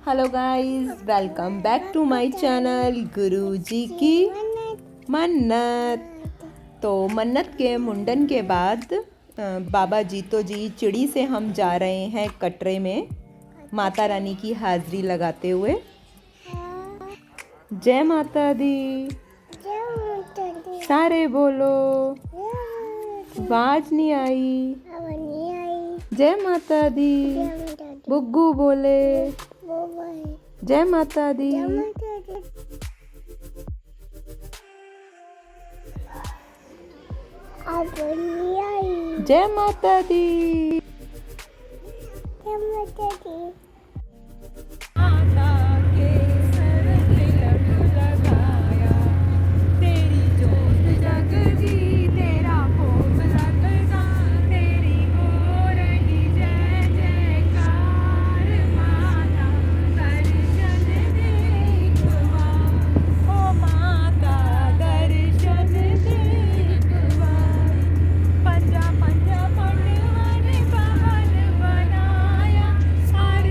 Hello guys, welcome back to my channel Guruji ki Mannat. तो मन्नत के मुंडन के बाद बाबा जीतो जी चिड़ी से हम जा रहे हैं कटरे में माता रानी की हाजिरी लगाते हुए। जय माता दी, सारे बोलो, आवाज नहीं आई। जय माता दी, बुग्गू बोले जय माता दी। जय माता दी। माता के सर तिलक लगाया, तेरी जोत जगदी तेरा भोग लगदा, तेरी हो रही जय जयकार माता, दर्शन दे एक बार, ओ माता दर्शन दे एक बार। पंजा पंजा पटवन भवन बनाया, हर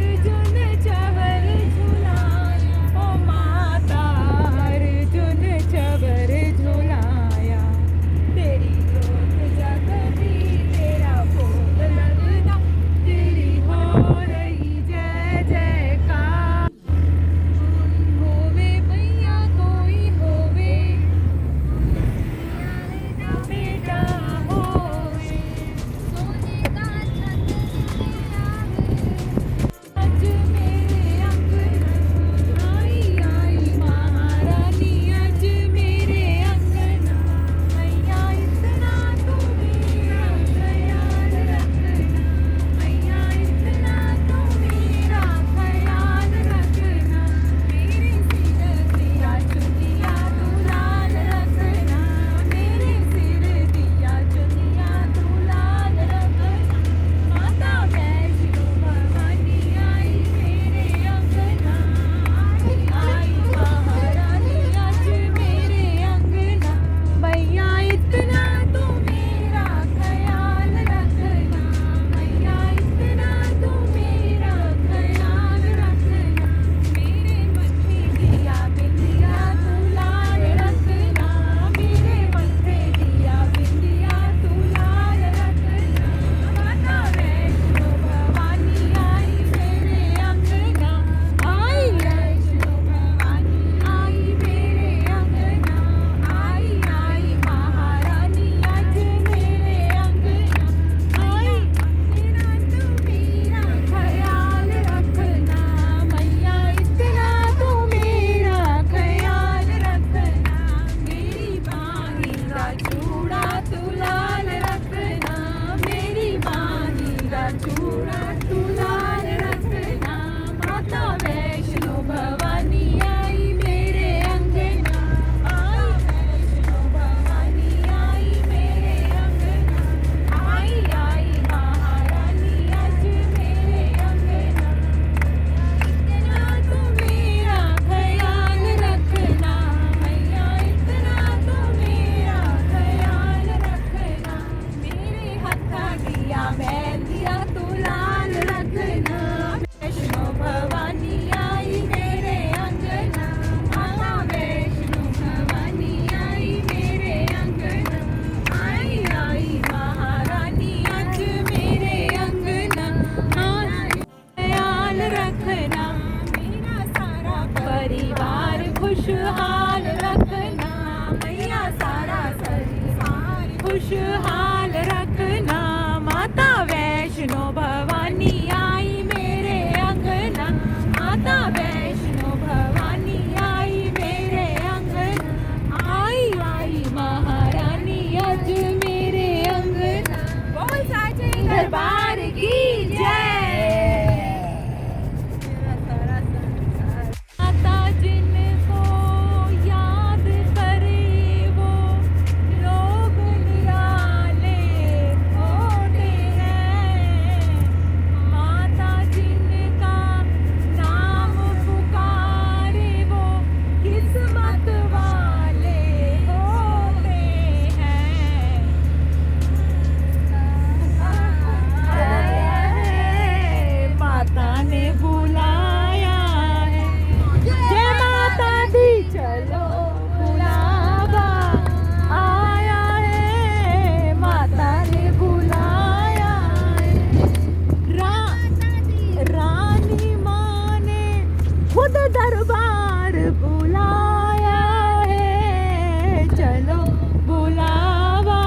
दरबार बुलाया है, चलो बुलावा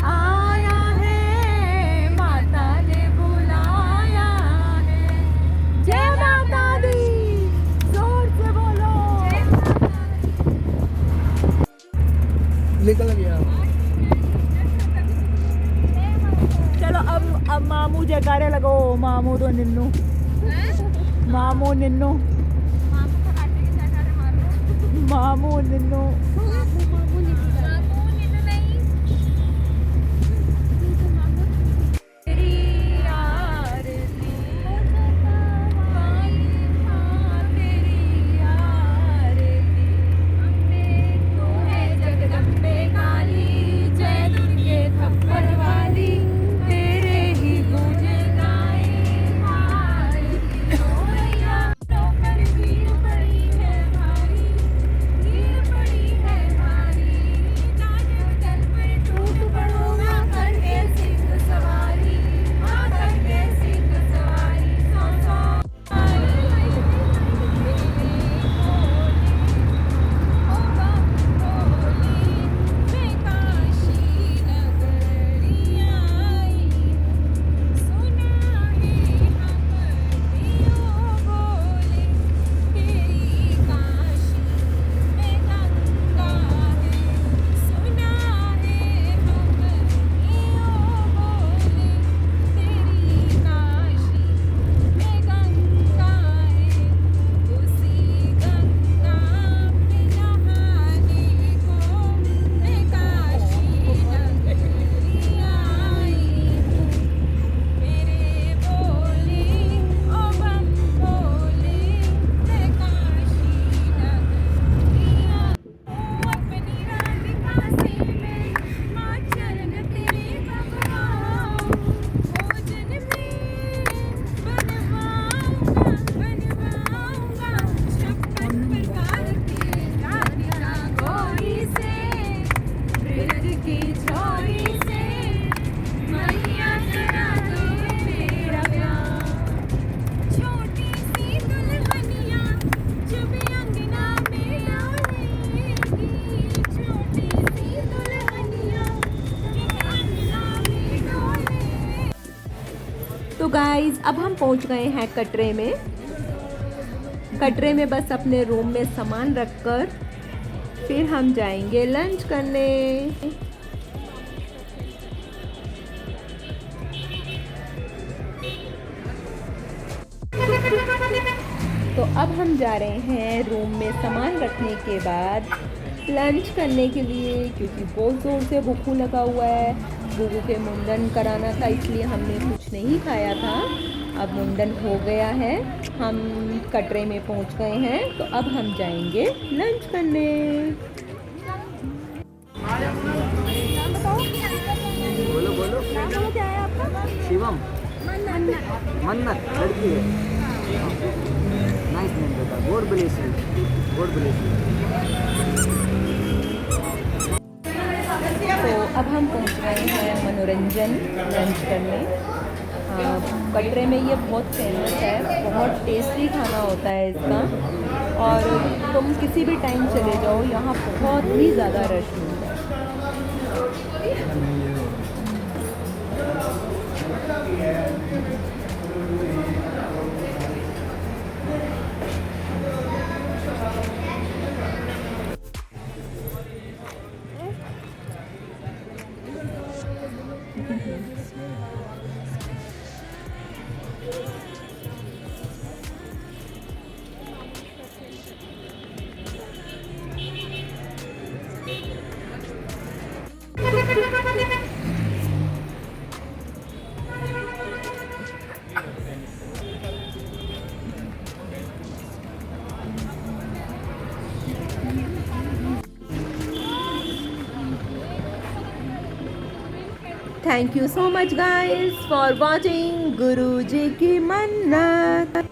आया है, माता ने बुलाया है। जय माता दी, जोर से बोलो। निकल गया। चलो अब मामू जयकारे लगो। मामू तो निन्नू, मामू निन्नू, मामू निन्नू। तो गाइज अब हम पहुंच गए हैं कटरे में। कटरे में बस अपने रूम में सामान रखकर फिर हम जाएंगे लंच करने। तो अब हम जा रहे हैं रूम में सामान रखने के बाद लंच करने के लिए, क्योंकि बहुत ज़ोर से भूख लगा हुआ है। बुबू के मुंडन कराना था, इसलिए हमने कुछ नहीं खाया था। अब मुंडन हो गया है, हम कटरे में पहुंच गए हैं। तो अब हम जाएंगे लंच करने। बोलो बोलो। क्या है आपका? शिवम। मन्नत लड़की है। नाइस नेम बेटा। God bless you, God bless you. तो अब हम पहुंच गए हैं मनोरंजन लंच करने। कटरे में ये बहुत फेमस है, बहुत टेस्टी खाना होता है इसका, और तुम किसी भी टाइम चले जाओ, यहाँ बहुत ही ज़्यादा रश मिलता है। Thank you so much guys for watching गुरुजी की मन्नत।